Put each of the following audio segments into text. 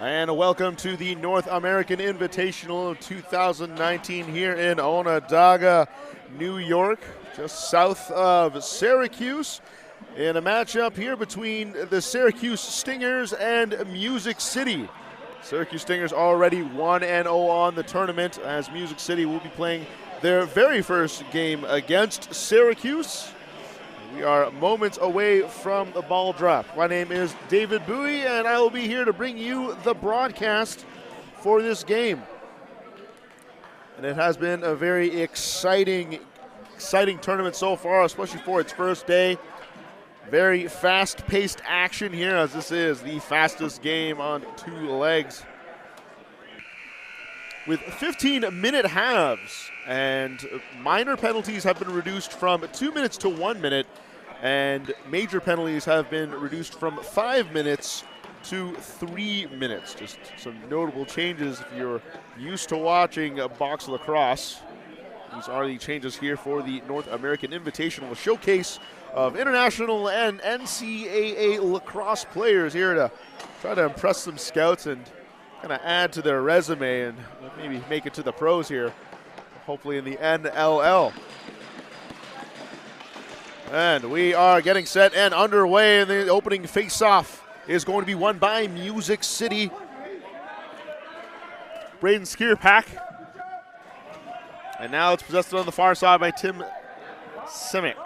And welcome to the North American Invitational of 2019 here in Onondaga, New York, just south of Syracuse, in a matchup here between the Syracuse Stingers and Music City. Syracuse Stingers already 1-0 on the tournament, as Music City will be playing their very first game against Syracuse. We are moments away from the ball drop. My name is David Bowie, and I will be here to bring you the broadcast for this game. And it has been a very exciting tournament so far, especially for its first day. Very fast-paced action here, as this is the fastest game on two legs, with 15-minute halves, and minor penalties have been reduced from 2 minutes to 1 minute, and major penalties have been reduced from 5 minutes to 3 minutes. Just some notable changes if you're used to watching box lacrosse. These are the changes here for the North American Invitational, a showcase of international and NCAA lacrosse players here to try to impress some scouts and kind of add to their resume and maybe make it to the pros here, hopefully in the NLL. And we are getting set and underway, and the opening face-off is going to be won by Music City. Braden Skierpak. And now it's possessed on the far side by Tim Simic.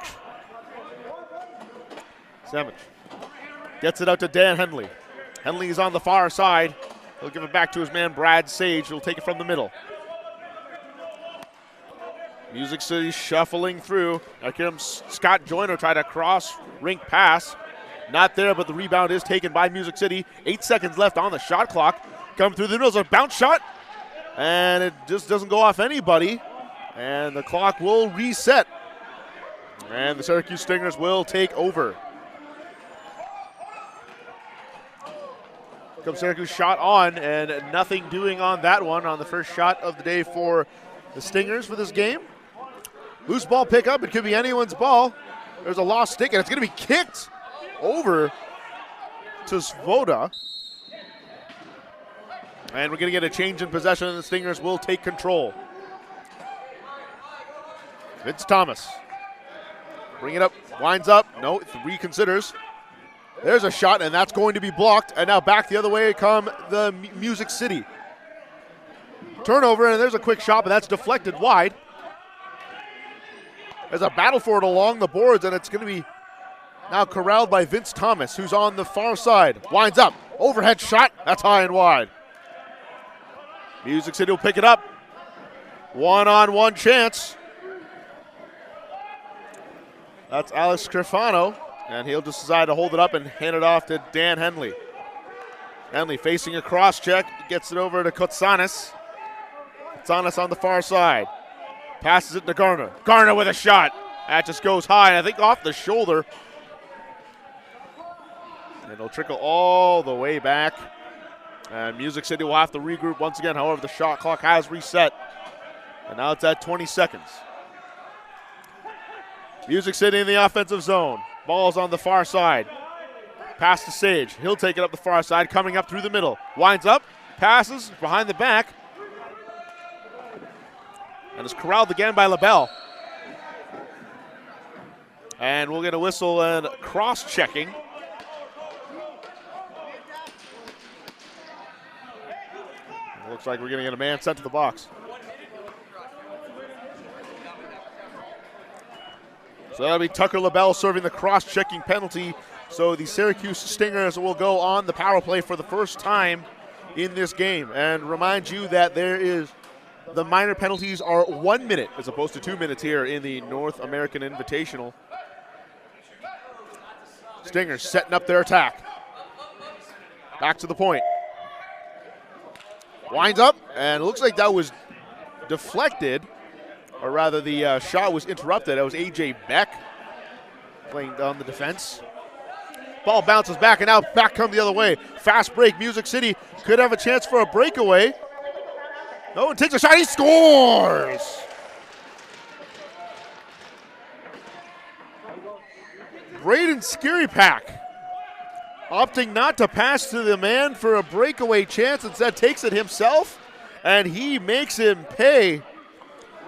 Gets it out to Dan Henley. Henley is on the far side. He'll give it back to his man, Brad Sage. He'll take it from the middle. Music City shuffling through. Here comes Scott Joyner, try to cross rink pass. Not there, but the rebound is taken by Music City. 8 seconds left on the shot clock. Come through the middle, a bounce shot. And it just doesn't go off anybody. And the clock will reset. And the Syracuse Stingers will take over. Comes Syracuse shot on, and nothing doing on that one on the first shot of the day for the Stingers for this game. Loose ball pickup. It could be anyone's ball. There's a lost stick, and it's going to be kicked over to Svoda. And we're going to get a change in possession, and the Stingers will take control. Vince Thomas. Bring it up. Winds up. No, reconsiders. There's a shot, and that's going to be blocked. And now back the other way come the Music City. Turnover, and there's a quick shot, but that's deflected wide. There's a battle for it along the boards, and it's going to be now corralled by Vince Thomas, who's on the far side. Winds up. Overhead shot. That's high and wide. Music City will pick it up. One-on-one chance. That's Alex Crefano. And he'll just decide to hold it up and hand it off to Dan Henley. Henley facing a cross check, gets it over to Kotsanis. Kotsanis on the far side. Passes it to Garner. Garner with a shot. That just goes high, I think off the shoulder. And it'll trickle all the way back. And Music City will have to regroup once again. However, the shot clock has reset. And now it's at 20 seconds. Music City in the offensive zone. Ball's on the far side. Pass to Sage. He'll take it up the far side, coming up through the middle. Winds up, passes behind the back. And is corralled again by LaBelle. And we'll get a whistle and cross-checking. Looks like we're going to get a man sent to the box. So that'll be Tucker LaBelle serving the cross-checking penalty. So the Syracuse Stingers will go on the power play for the first time in this game. And remind you that the minor penalties are 1 minute as opposed to 2 minutes here in the North American Invitational. Stingers setting up their attack. Back to the point. Winds up, and it looks like that was deflected. Or rather, the shot was interrupted. That was A.J. Beck playing on the defense. Ball bounces back, and now back come the other way. Fast break. Music City could have a chance for a breakaway. No one takes a shot. He scores! Braden Skierpak opting not to pass to the man for a breakaway chance, instead takes it himself, and he makes him pay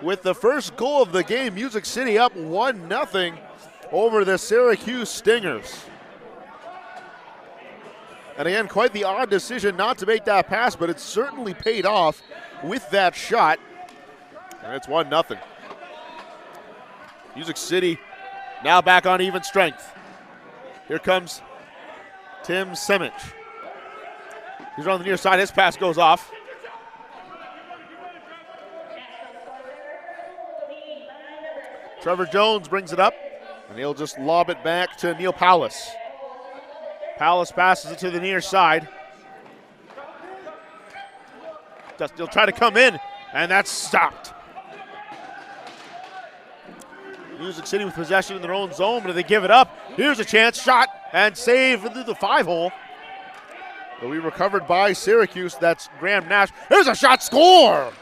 with the first goal of the game. Music City up 1-0 over the Syracuse Stingers. And again, quite the odd decision not to make that pass, but it certainly paid off with that shot. And it's 1-0. Music City now back on even strength. Here comes Tim Simic. He's on the near side. His pass goes off. Trevor Jones brings it up, and he'll just lob it back to Neil Powless. Powless passes it to the near side. He'll try to come in, and that's stopped. Music City with possession in their own zone, but if they give it up, here's a chance, shot, and save into the 5-hole. But we recovered by Syracuse. That's Graham Nash. Here's a shot, score!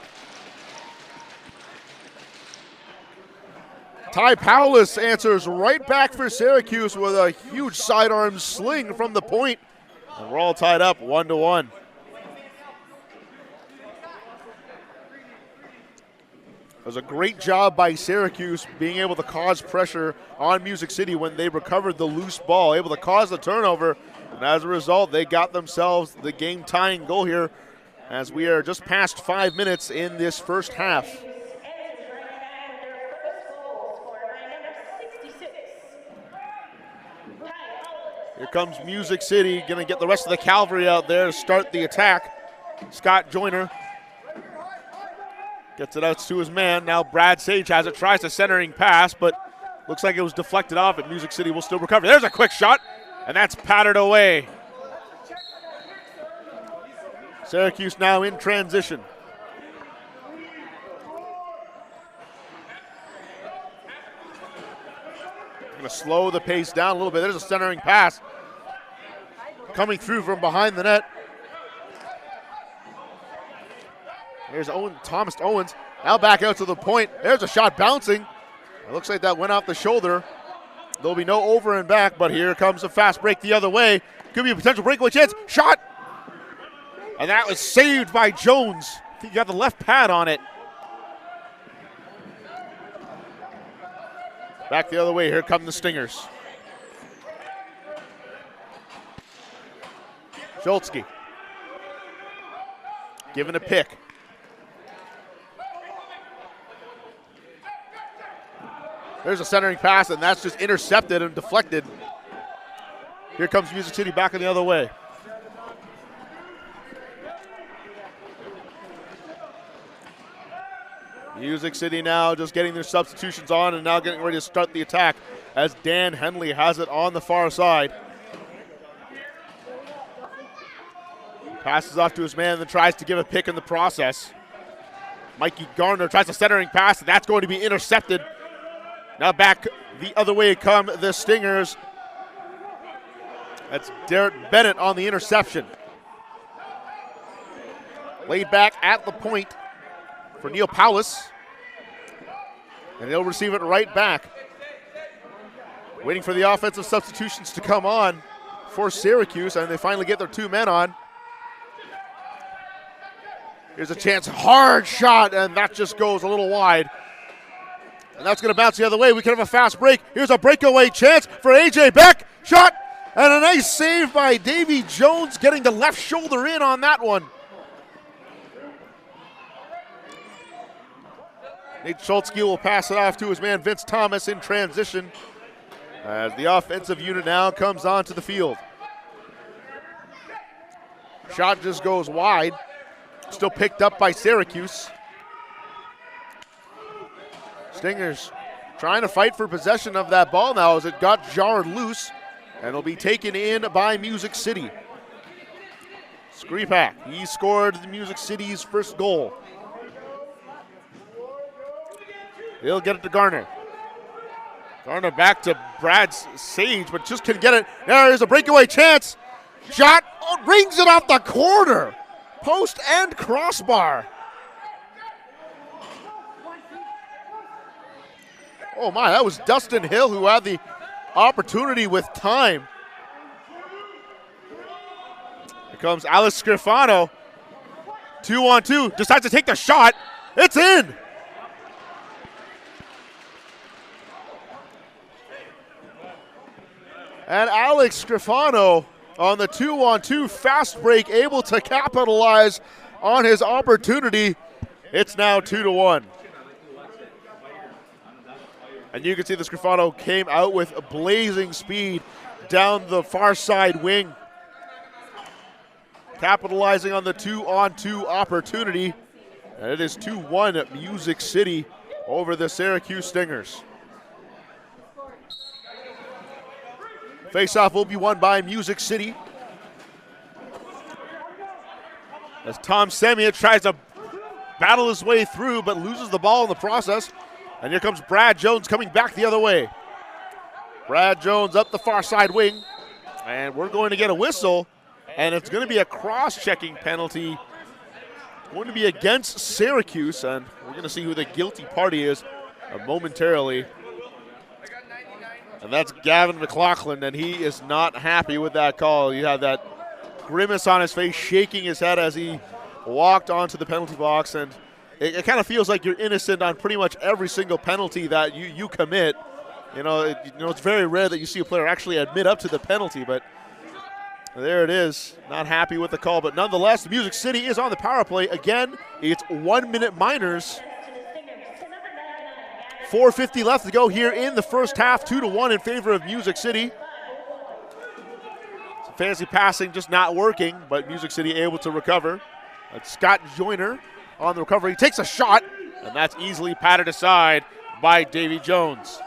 Ty Powless answers right back for Syracuse with a huge sidearm sling from the point. And we're all tied up 1-1. It was a great job by Syracuse being able to cause pressure on Music City when they recovered the loose ball, able to cause the turnover. And as a result, they got themselves the game-tying goal here as we are just past 5 minutes in this first half. Here comes Music City, going to get the rest of the cavalry out there to start the attack. Scott Joyner gets it out to his man. Now Brad Sage has it, tries a centering pass, but looks like it was deflected off, and Music City will still recover. There's a quick shot, and that's pattered away. Syracuse now in transition. Going to slow the pace down a little bit. There's a centering pass coming through from behind the net. There's Thomas Owens, now back out to the point. There's a shot bouncing. It looks like that went off the shoulder. There'll be no over and back, but here comes a fast break the other way. Could be a potential breakaway chance. Shot! And that was saved by Jones. I think he got the left pad on it. Back the other way, here come the Stingers. Schultzke. Given a pick. There's a centering pass, and that's just intercepted and deflected. Here comes Music City back in the other way. Music City now just getting their substitutions on and now getting ready to start the attack as Dan Henley has it on the far side. Passes off to his man and then tries to give a pick in the process. Mikey Garner tries a centering pass, and that's going to be intercepted. Now back the other way come the Stingers. That's Derek Bennett on the interception. Laid back at the point for Neil Powless. And he'll receive it right back. Waiting for the offensive substitutions to come on for Syracuse, and they finally get their 2 men on. Here's a chance, hard shot, and that just goes a little wide. And that's going to bounce the other way. We could have a fast break. Here's a breakaway chance for A.J. Beck. Shot, and a nice save by Davy Jones, getting the left shoulder in on that one. Nate Schultzke will pass it off to his man Vince Thomas in transition as the offensive unit now comes onto the field. Shot just goes wide. Still picked up by Syracuse. Stingers trying to fight for possession of that ball now as it got jarred loose, and it'll be taken in by Music City. Skripak, he scored the Music City's first goal. He'll get it to Garner. Garner back to Brad Sage, but just couldn't get it. There's a breakaway chance. Shot, rings it off the corner. Post and crossbar. Oh my, that was Dustin Hill who had the opportunity with time. comes Alex Scrifano. 2-on-2, decides to take the shot. It's in. And Alex Scrifano on the 2-on-2 fast break, able to capitalize on his opportunity. It's now 2-1. And you can see the Scrifano came out with blazing speed down the far side wing, capitalizing on the 2-on-2 opportunity. And it is 2-1 at Music City over the Syracuse Stingers. Face-off will be won by Music City, as Tom Semia tries to battle his way through but loses the ball in the process. And here comes Brad Jones coming back the other way. Brad Jones up the far side wing, and we're going to get a whistle, and it's going to be a cross-checking penalty. Going to be against Syracuse, and we're going to see who the guilty party is momentarily. And that's Gavin McLaughlin, and he is not happy with that call. You had that grimace on his face, shaking his head as he walked onto the penalty box, and it kind of feels like you're innocent on pretty much every single penalty that you commit. It's very rare that you see a player actually admit up to the penalty, but there it is. Not happy with the call, but nonetheless, Music City is on the power play. Again, it's 1-minute minors. 4:50 left to go here in the first half, 2-1 in favor of Music City. Some fancy passing just not working, but Music City able to recover. That's Scott Joyner on the recovery. He takes a shot, and that's easily patted aside by Davy Jones.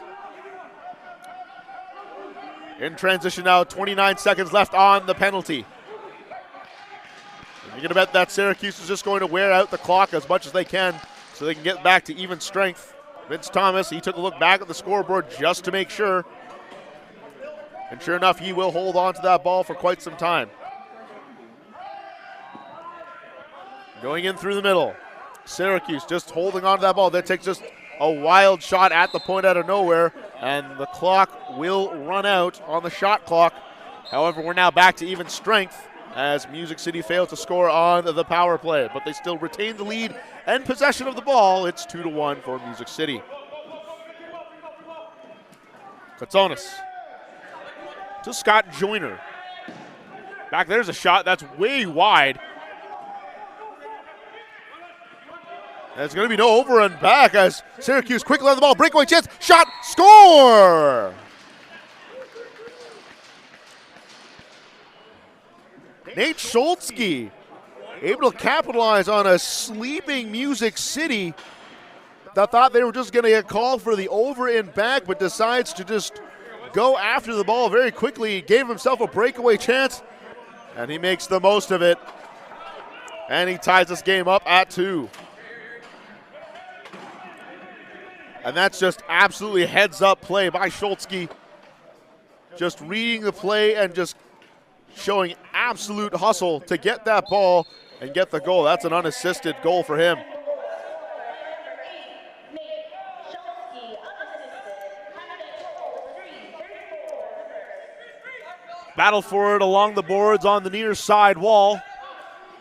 In transition now, 29 seconds left on the penalty. And you're going to bet that Syracuse is just going to wear out the clock as much as they can so they can get back to even strength. Vince Thomas, he took a look back at the scoreboard just to make sure. And sure enough, he will hold on to that ball for quite some time. Going in through the middle. Syracuse just holding on to that ball. That takes just a wild shot at the point out of nowhere, and the clock will run out on the shot clock. However, we're now back to even strength as Music City failed to score on the power play, but they still retain the lead and possession of the ball. It's 2-1 for Music City. Katsonis to Scott Joyner. Back there's a shot that's way wide. There's going to be no over and back as Syracuse quickly on the ball. Breakaway chance, shot, score! Nate Schultzke able to capitalize on a sleeping Music City that thought they were just going to get called for the over and back, but decides to just go after the ball very quickly. He gave himself a breakaway chance, and he makes the most of it. And he ties this game up at 2. And that's just absolutely heads-up play by Schultzke. Just reading the play and just showing absolute hustle to get that ball and get the goal. That's an unassisted goal for him. Battle for it along the boards on the near side wall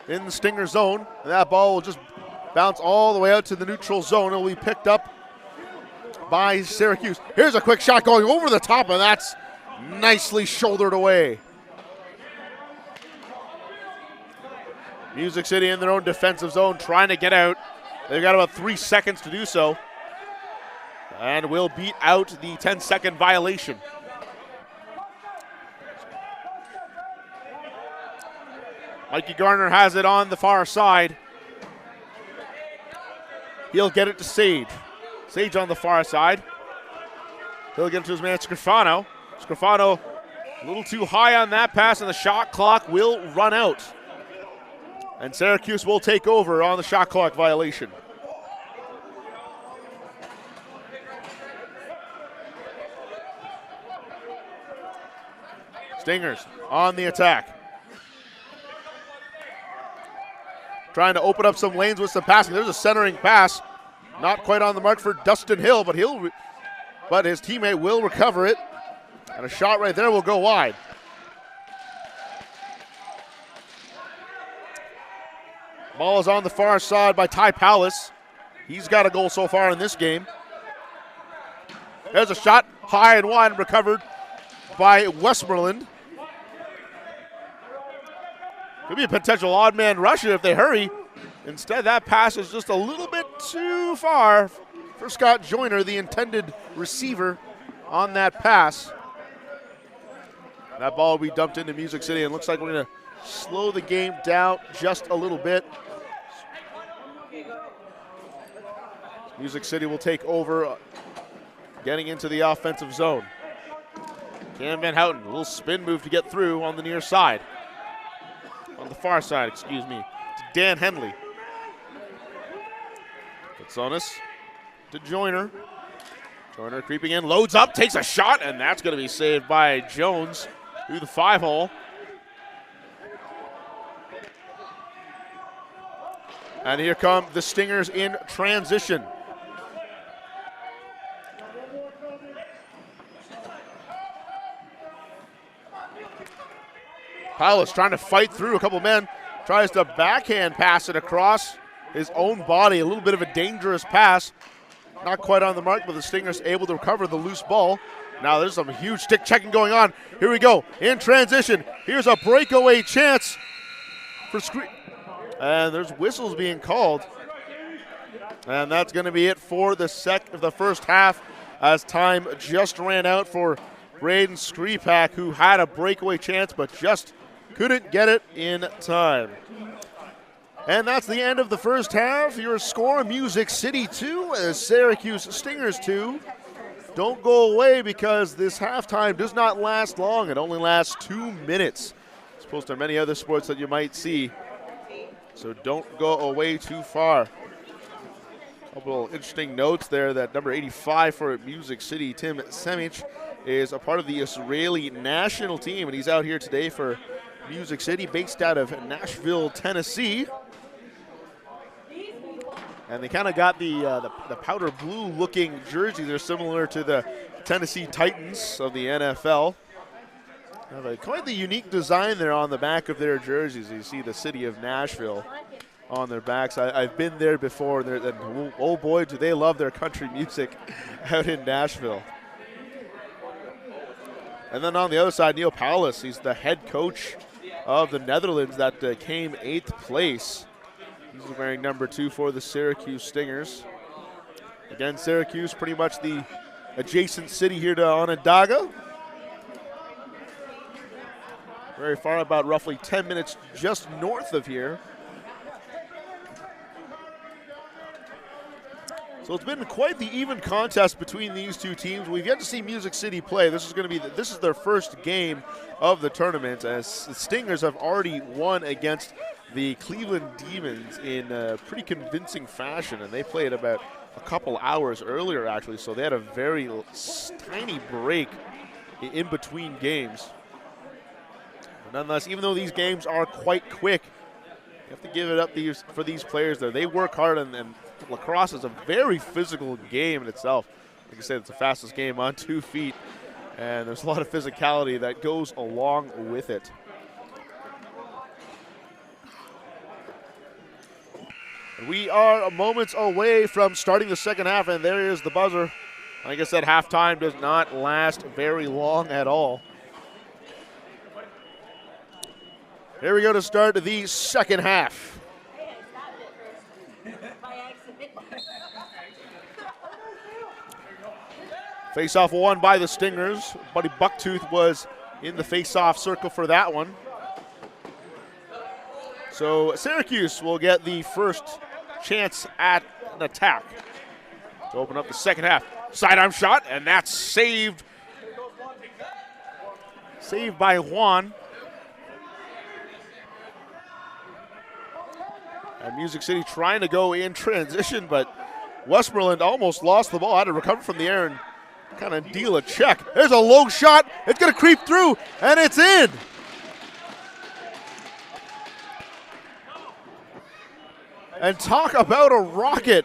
in the Stinger zone. And that ball will just bounce all the way out to the neutral zone. It will be picked up by Syracuse. Here's a quick shot going over the top, and that's nicely shouldered away. Music City in their own defensive zone trying to get out. They've got about 3 seconds to do so, and will beat out the 10-second violation. Mikey Garner has it on the far side. He'll get it to Sage. Sage on the far side. He'll get it to his man Scrifano. Scrifano a little too high on that pass, and the shot clock will run out. And Syracuse will take over on the shot clock violation. Stingers on the attack. Trying to open up some lanes with some passing. There's a centering pass. Not quite on the mark for Dustin Hill, but his teammate will recover it. And a shot right there will go wide. Ball is on the far side by Ty Palace. He's got a goal so far in this game. There's a shot, high and wide, recovered by Westmoreland. Could be a potential odd man rush if they hurry. Instead, that pass is just a little bit too far for Scott Joyner, the intended receiver on that pass. That ball will be dumped into Music City, and looks like we're going to slow the game down just a little bit. Music City will take over, getting into the offensive zone. Cam Van Houten, a little spin move to get through on the near side. On the far side, excuse me, to Dan Henley. Katsonis to Joyner. Joyner creeping in, loads up, takes a shot, and that's going to be saved by Jones through the 5-hole. And here come the Stingers in transition. Palace trying to fight through a couple men, tries to backhand pass it across his own body. A little bit of a dangerous pass. Not quite on the mark, but the Stingers able to recover the loose ball. Now there's some huge stick checking going on. Here we go, in transition. Here's a breakaway chance for Scree. And there's whistles being called. And that's going to be it for the first half, as time just ran out for Braden Skripak, who had a breakaway chance but just couldn't get it in time. And that's the end of the first half. Your score, Music City 2, Syracuse Stingers 2. Don't go away, because this halftime does not last long. It only lasts 2 minutes, as opposed to many other sports that you might see. So don't go away too far. A couple interesting notes there that number 85 for Music City, Tim Semic, is a part of the Israeli national team, and he's out here today for Music City, based out of Nashville, Tennessee. And they kind of got the powder blue looking jerseys. They're similar to the Tennessee Titans of the NFL. Quite the unique design there on the back of their jerseys. You see the city of Nashville on their backs. I've been there before, and oh boy, do they love their country music out in Nashville. And then on the other side, Neil Palace, he's the head coach of the Netherlands that came 8th place. He's wearing number 2 for the Syracuse Stingers. Again, Syracuse, pretty much the adjacent city here to Onondaga. Very far, about roughly 10 minutes just north of here. So it's been quite the even contest between these two teams. We've yet to see Music City play. This is their first game of the tournament, as the Stingers have already won against the Cleveland Demons in a pretty convincing fashion, and they played about a couple hours earlier, actually, so they had a very tiny break in between games. But nonetheless, even though these games are quite quick, you have to give it up for these players there. They work hard, and lacrosse is a very physical game in itself. Like I said, it's the fastest game on 2 feet, and there's a lot of physicality that goes along with it. We are moments away from starting the second half, and there is the buzzer. Like I said, halftime does not last very long at all. Here we go to start the second half. Face-off won by the Stingers. Buddy Bucktooth was in the face-off circle for that one. So Syracuse will get the first chance at an attack to open up the second half. Sidearm shot, and that's saved. Saved by Juan. And Music City trying to go in transition, but Westmoreland almost lost the ball. Had to recover from the air and kind of deal a check. There's a low shot. It's going to creep through, and it's in. And talk about a rocket.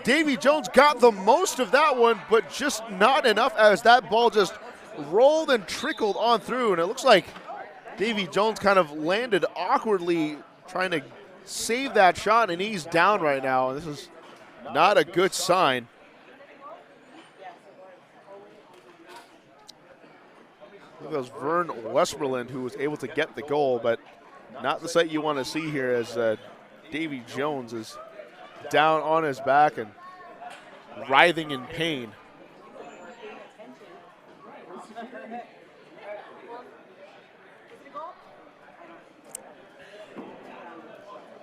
Davy Jones got the most of that one, but just not enough, as that ball just rolled and trickled on through. And it looks like Davy Jones kind of landed awkwardly trying to save that shot, and he's down right now. This is not a good sign. I think that was Vern Westmoreland who was able to get the goal, but not the sight you want to see here as Davy Jones is down on his back and writhing in pain.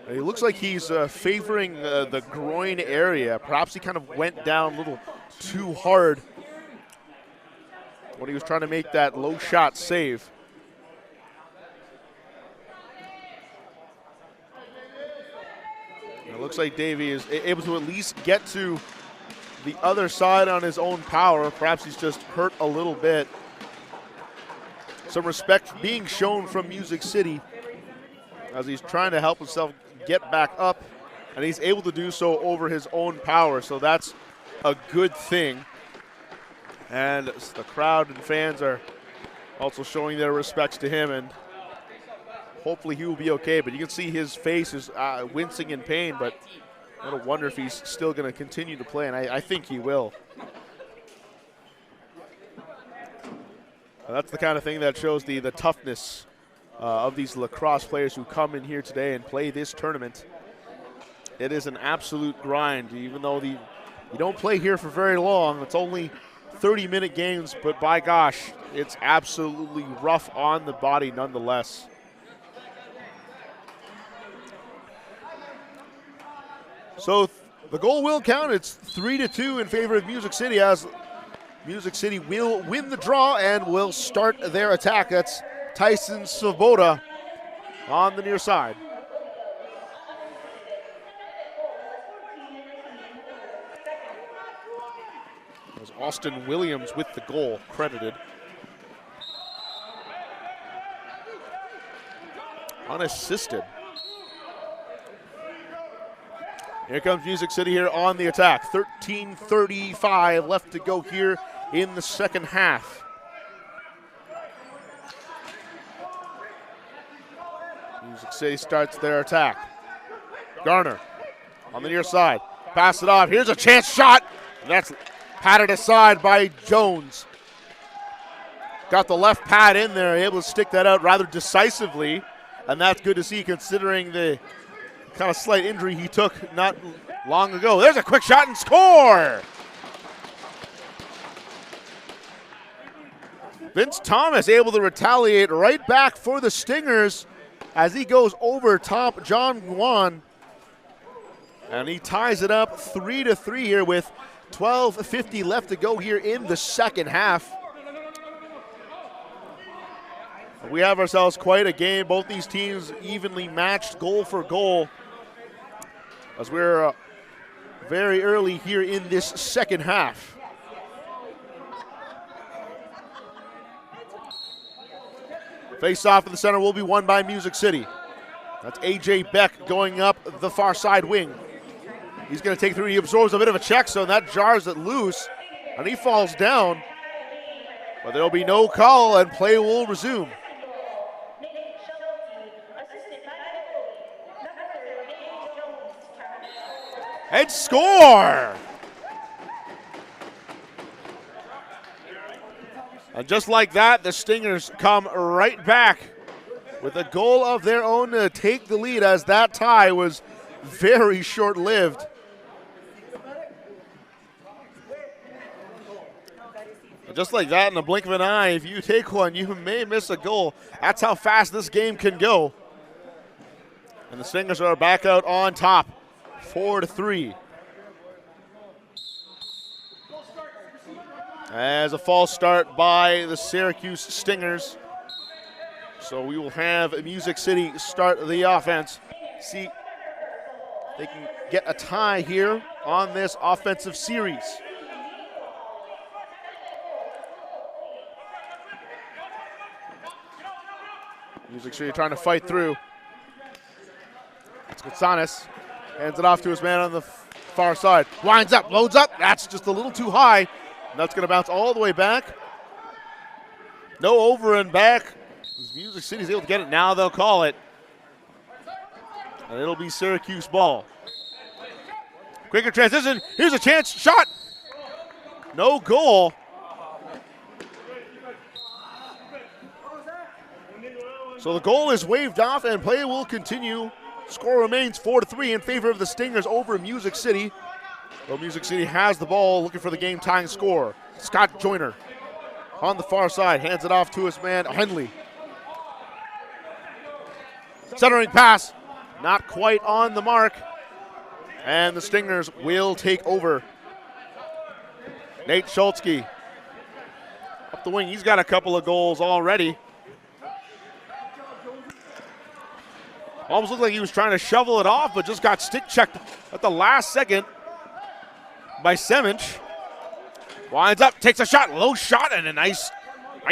It looks like he's favoring the groin area. Perhaps he kind of went down a little too hard when he was trying to make that low shot save. It looks like Davey is able to at least get to the other side on his own power. Perhaps he's just hurt a little bit. Some respect being shown from Music City as he's trying to help himself get back up, and he's able to do so over his own power, so that's a good thing. And the crowd and fans are also showing their respects to him, and hopefully he will be okay. But you can see his face is wincing in pain, but I don't wonder if he's still going to continue to play, and I think he will. That's the kind of thing that shows the toughness of these lacrosse players who come in here today and play this tournament. It is an absolute grind, even though you don't play here for very long. It's only 30-minute games, but by gosh, it's absolutely rough on the body nonetheless. So the goal will count. It's 3-2 in favor of Music City, as Music City will win the draw and will start their attack. That's Tyson Svoboda on the near side. There's Austin Williams with the goal credited. Unassisted. Here comes Music City here on the attack. 13:35 left to go here in the second half. Music City starts their attack. Garner on the near side. Pass it off. Here's a chance shot. And that's patted aside by Jones. Got the left pad in there, able to stick that out rather decisively. And that's good to see considering the kind of slight injury he took not long ago. There's a quick shot and score! Vince Thomas able to retaliate right back for the Stingers as he goes over top John Guan. And he ties it up 3-3 here with 12:50 left to go here in the second half. We have ourselves quite a game. Both these teams evenly matched goal for goal as we're very early here in this second half. Face off in the center will be won by Music City. That's A.J. Beck going up the far side wing. He's going to take through. He absorbs a bit of a check zone. That jars it loose, and he falls down. But there will be no call, and play will resume. And score! And just like that, the Stingers come right back with a goal of their own to take the lead, as that tie was very short-lived. And just like that, in the blink of an eye, if you take one, you may miss a goal. That's how fast this game can go. And the Stingers are back out on top, 4-3. As a false start by the Syracuse Stingers. So we will have Music City start the offense. See if they can get a tie here on this offensive series. Music City trying to fight through. It's Gonzalez. Hands it off to his man on the far side. Winds up, loads up. That's just a little too high. And that's going to bounce all the way back. No over and back. Music City's able to get it. Now they'll call it. and it'll be Syracuse ball. Quicker transition, here's a chance, shot! No goal. So the goal is waved off and play will continue. Score remains 4-3 in favor of the Stingers over Music City. Well, Music City has the ball, looking for the game-tying score. Scott Joyner on the far side, hands it off to his man, Henley. Centering pass, not quite on the mark. And the Stingers will take over. Nate Schultzke up the wing, he's got a couple of goals already. Almost looked like he was trying to shovel it off, but just got stick checked at the last second by Semich. Winds up, takes a shot, low shot, and a nice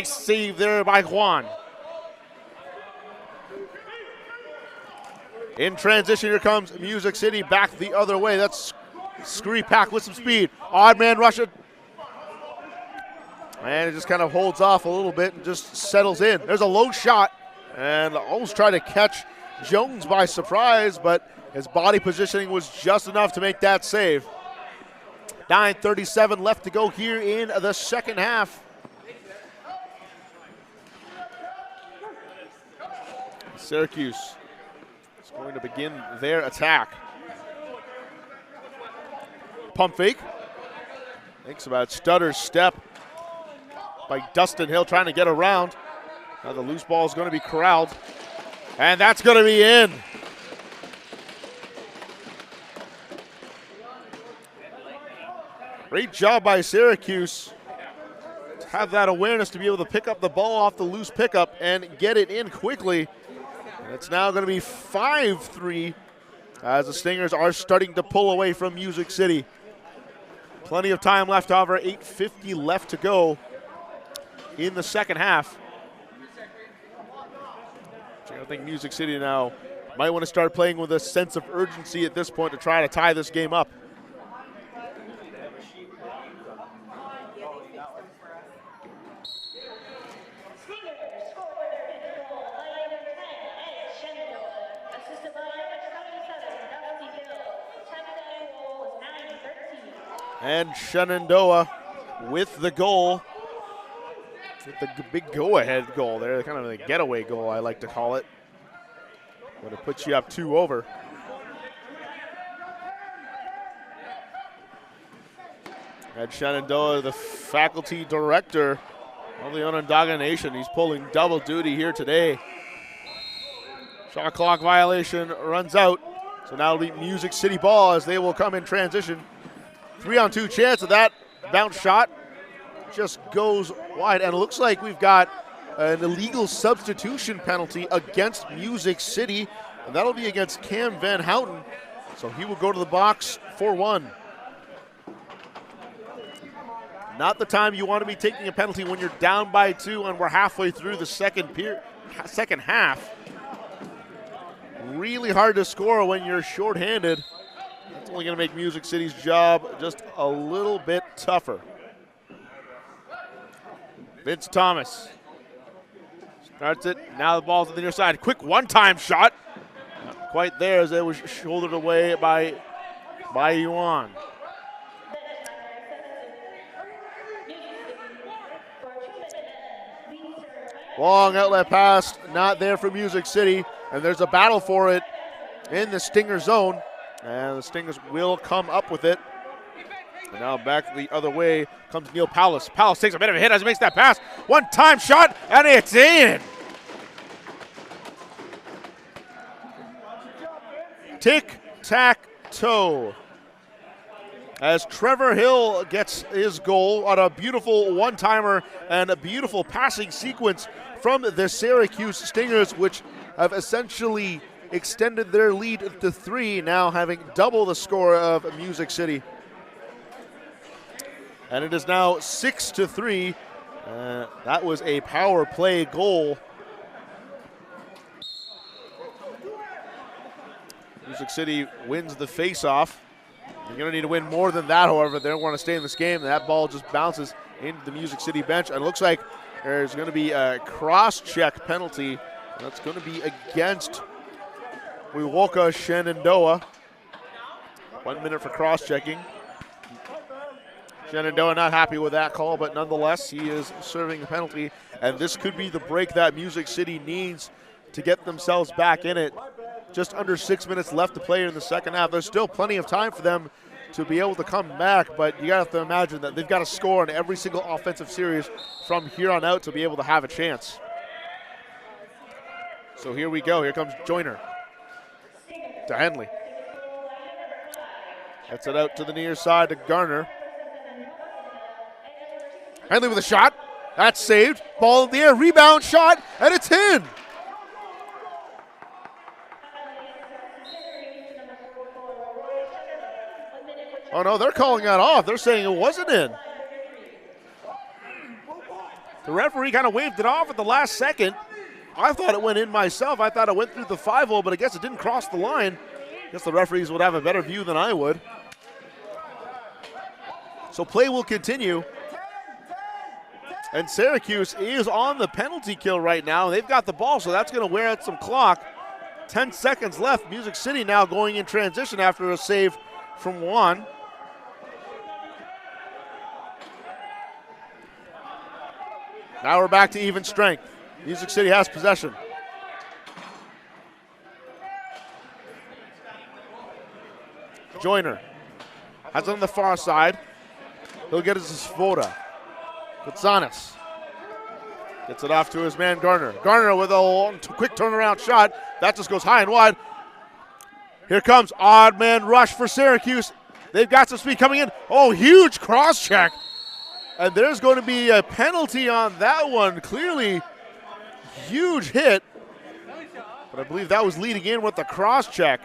save there by Juan. In transition, here comes Music City back the other way. That's Skripak with some speed. Odd man rush it. And it just kind of holds off a little bit and just settles in. There's a low shot, and almost tried to catch Jones by surprise, but his body positioning was just enough to make that save. 9:37 left to go here in the second half. Syracuse is going to begin their attack. Pump fake. Thinks about stutter step by Dustin Hill trying to get around. Now the loose ball is going to be corralled. And that's going to be in. Great job by Syracuse to have that awareness to be able to pick up the ball off the loose pickup and get it in quickly. And it's now going to be 5-3 as the Stingers are starting to pull away from Music City. Plenty of time left, however, 8:50 left to go in the second half. I think Music City now might want to start playing with a sense of urgency at this point to try to tie this game up. And Shenandoah with the goal. With the big go-ahead goal there, kind of a getaway goal, I like to call it. But it puts you up 2 over. And Shenandoah, the faculty director of the Onondaga Nation, he's pulling double duty here today. Shot clock violation runs out. So now it'll be Music City ball as they will come in transition. 3-on-2 chance of that bounce shot. Just goes wide, and it looks like we've got an illegal substitution penalty against Music City, and that'll be against Cam Van Houten. So he will go to the box for 1. Not the time you want to be taking a penalty when you're down by 2 and we're halfway through the second half. Really hard to score when you're shorthanded. That's only going to make Music City's job just a little bit tougher. Vince Thomas starts it. Now the ball's on the near side. Quick one-time shot. Not quite there as it was shouldered away by Yuan. Long outlet pass, not there for Music City, and there's a battle for it in the Stinger zone, and the Stingers will come up with it. And now back the other way comes Neil Powlis. Powlis takes a bit of a hit as he makes that pass. One-time shot, and it's in. Tic-tac-toe. As Trevor Hill gets his goal on a beautiful one-timer and a beautiful passing sequence from the Syracuse Stingers, which have essentially extended their lead to 3, now having double the score of Music City. And it is now 6-3. That was a power play goal. Music City wins the face-off. You're going to need to win more than that, however, if they don't want to stay in this game. That ball just bounces into the Music City bench. And it looks like there's going to be a cross-check penalty. That's going to be against Wiwoka Shenandoah. 1 minute for cross-checking. Shenandoah not happy with that call, but nonetheless, he is serving a penalty, and this could be the break that Music City needs to get themselves back in it. Just under 6 minutes left to play in the second half. There's still plenty of time for them to be able to come back, but you gotta have to imagine that they've got to score in every single offensive series from here on out to be able to have a chance. So here we go. Here comes Joyner to Henley. Gets it out to the near side to Garner. Henley with a shot. That's saved. Ball in the air. Rebound shot. And it's in. Oh, no, they're calling that off. They're saying it wasn't in. The referee kind of waved it off at the last second. I thought it went in myself. I thought it went through the 5-hole, but I guess it didn't cross the line. I guess the referees would have a better view than I would. So play will continue. And Syracuse is on the penalty kill right now. They've got the ball, so that's going to wear out some clock. 10 seconds left. Music City now going in transition after a save from Juan. Now we're back to even strength. Music City has possession. Joyner has it on the far side. He'll get it to Svoboda. Gonzalez gets it off to his man Garner. Garner with a long, quick turnaround shot. That just goes high and wide. Here comes odd man rush for Syracuse. They've got some speed coming in. Oh, huge cross check. And there's going to be a penalty on that one. Clearly, huge hit. But I believe that was leading in with the cross check.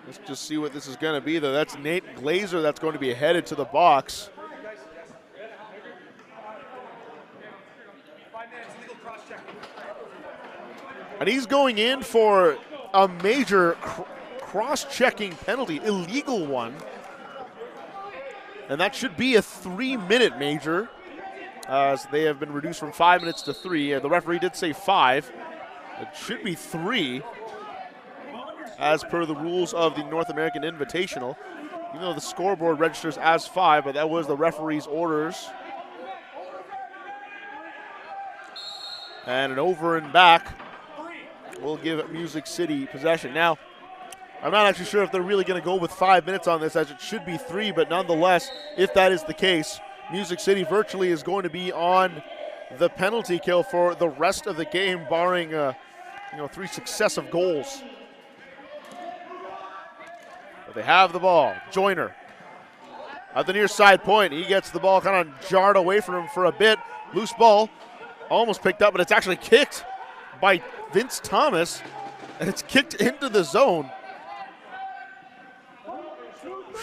Let's just see what this is going to be, though. That's Nate Glazer that's going to be headed to the box. And he's going in for a major cross-checking penalty, illegal one. And that should be a 3-minute major, as they have been reduced from 5 minutes to 3. The referee did say 5. It should be 3. As per the rules of the North American Invitational, even though the scoreboard registers as 5, but that was the referee's orders. And an over and back will give Music City possession. Now, I'm not actually sure if they're really going to go with 5 minutes on this, as it should be 3, but nonetheless, if that is the case, Music City virtually is going to be on the penalty kill for the rest of the game, barring 3 successive goals. They have the ball. Joyner at the near side point. He gets the ball kind of jarred away from him for a bit. Loose ball, almost picked up, but it's actually kicked by Vince Thomas, and it's kicked into the zone.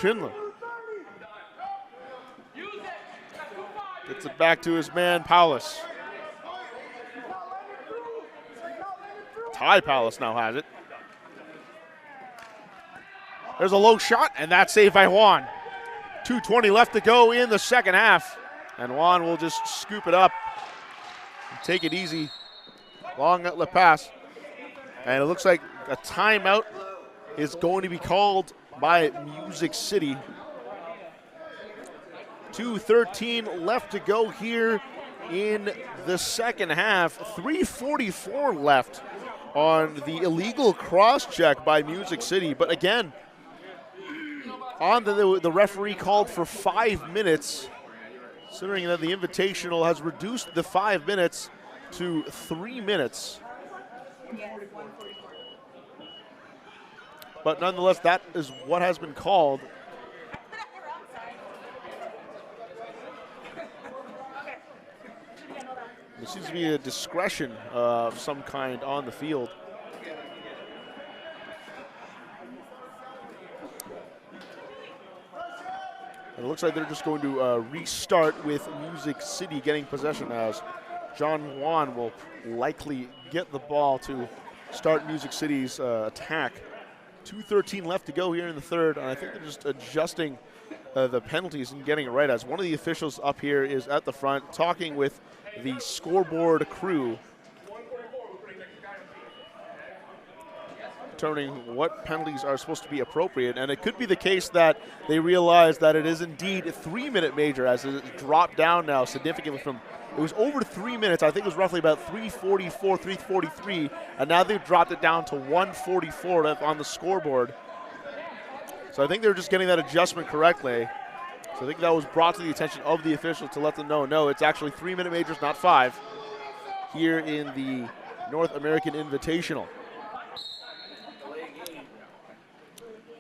Schindler gets it back to his man, Paulus. Ty Paulus now has it. There's a low shot, and that's saved by Juan. 2:20 left to go in the second half. And Juan will just scoop it up and take it easy. Long outlet pass. And it looks like a timeout is going to be called by Music City. 2:13 left to go here in the second half. 3:44 left on the illegal cross check by Music City. But again, on the referee called for 5 minutes, considering that the Invitational has reduced the 5 minutes to 3 minutes. But nonetheless, that is what has been called. There seems to be a discretion of some kind on the field. And it looks like they're just going to restart with Music City getting possession, as John Juan will likely get the ball to start Music City's attack. 2:13 left to go here in the third, and I think they're just adjusting the penalties and getting it right, as one of the officials up here is at the front talking with the scoreboard crew determining what penalties are supposed to be appropriate. And it could be the case that they realize that it is indeed a 3-minute major, as it dropped down now significantly from, it was over 3 minutes. I think it was roughly about 3:44, 3:43, and now they've dropped it down to 1:44 on the scoreboard. So I think they're just getting that adjustment correctly. So I think that was brought to the attention of the officials to let them know, no, it's actually 3-minute majors, not 5, here in the North American Invitational.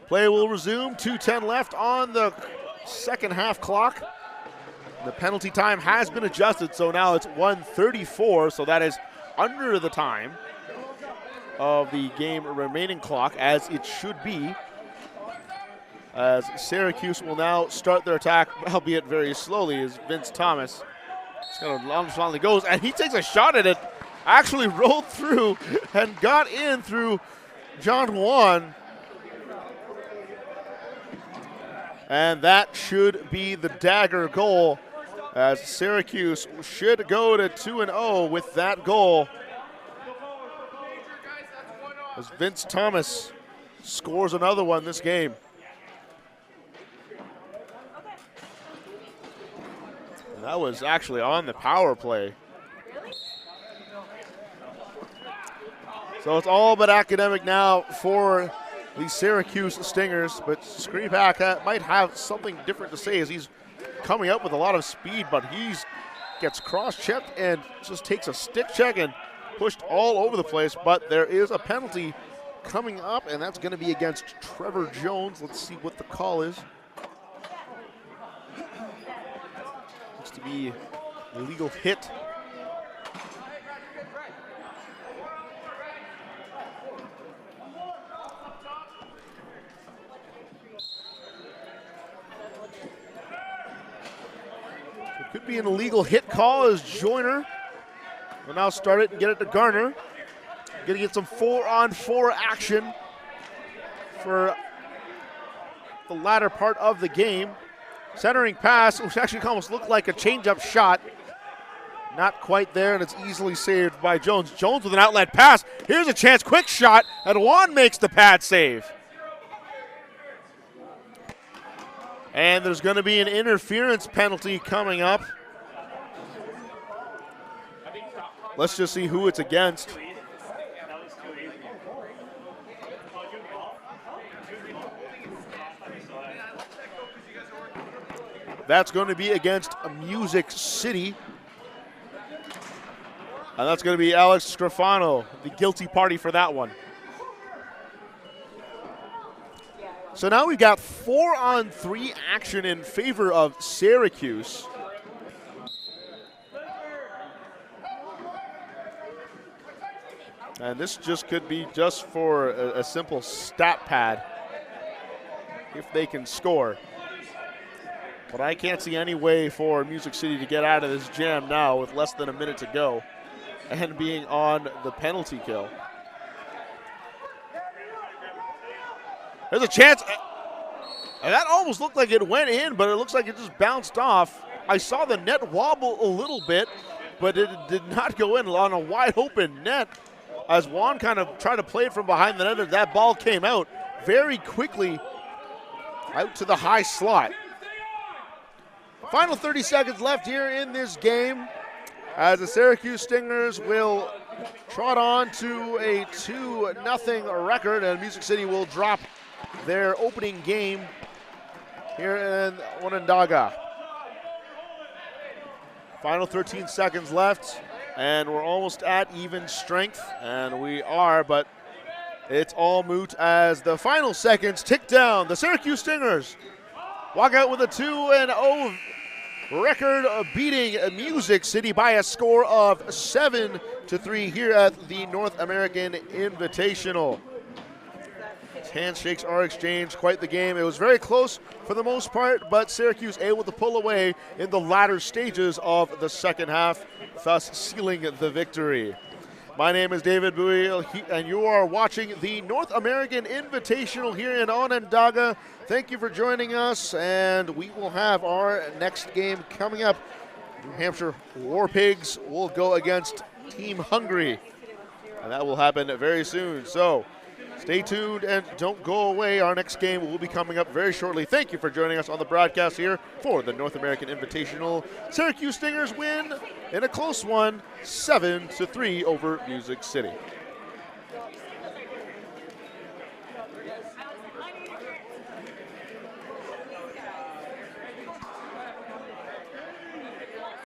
Play will resume, 2:10 left on the second half clock. The penalty time has been adjusted, so now it's 1:34, so that is under the time of the game remaining clock, as it should be. As Syracuse will now start their attack, albeit very slowly, as Vince Thomas just kind of nonchalantly goes, and he takes a shot at it, actually rolled through and got in through John Juan. And that should be the dagger goal, as Syracuse should go to 2-0 with that goal, as Vince Thomas scores another one this game. And that was actually on the power play. So it's all but academic now for the Syracuse Stingers, but Skripak might have something different to say, as he's coming up with a lot of speed, but he gets cross-checked and just takes a stick check and pushed all over the place. But there is a penalty coming up, and that's going to be against Trevor Jones. Let's see what the call is. Looks to be a illegal hit. Could be an illegal hit call, as Joyner will now start it and get it to Garner. Going to get some 4-on-4 action for the latter part of the game. Centering pass, which actually almost looked like a change-up shot. Not quite there, and it's easily saved by Jones. Jones with an outlet pass. Here's a chance, quick shot, and Juan makes the pad save. And there's going to be an interference penalty coming up. Let's just see who it's against. That's going to be against Music City. And that's going to be Alex Scrofano, the guilty party for that one. So now we've got 4-on-3 action in favor of Syracuse. And this just could be just for a simple stat pad if they can score. But I can't see any way for Music City to get out of this jam now with less than a minute to go and being on the penalty kill. There's a chance. And that almost looked like it went in, but it looks like it just bounced off. I saw the net wobble a little bit, but it did not go in on a wide open net, as Juan kind of tried to play it from behind the net, and that ball came out very quickly out to the high slot. Final 30 seconds left here in this game, as the Syracuse Stingers will trot on to a 2-0 record, and Music City will drop their opening game here in Onondaga. Final 13 seconds left, and we're almost at even strength, and we are, but it's all moot as the final seconds tick down. The Syracuse Stingers walk out with a 2-0 record, beating Music City by a score of 7-3 here at the North American Invitational. Handshakes are exchanged, quite the game. It was very close for the most part, but Syracuse able to pull away in the latter stages of the second half, thus sealing the victory. My name is David Bowie, and you are watching the North American Invitational here in Onondaga. Thank you for joining us, and we will have our next game coming up. New Hampshire War Pigs will go against Team Hungary, and that will happen very soon. So, Stay tuned and don't go away. Our next game will be coming up very shortly. Thank you for joining us on the broadcast here for the North American Invitational. Syracuse Stingers win in a close one, 7-3 over Music City.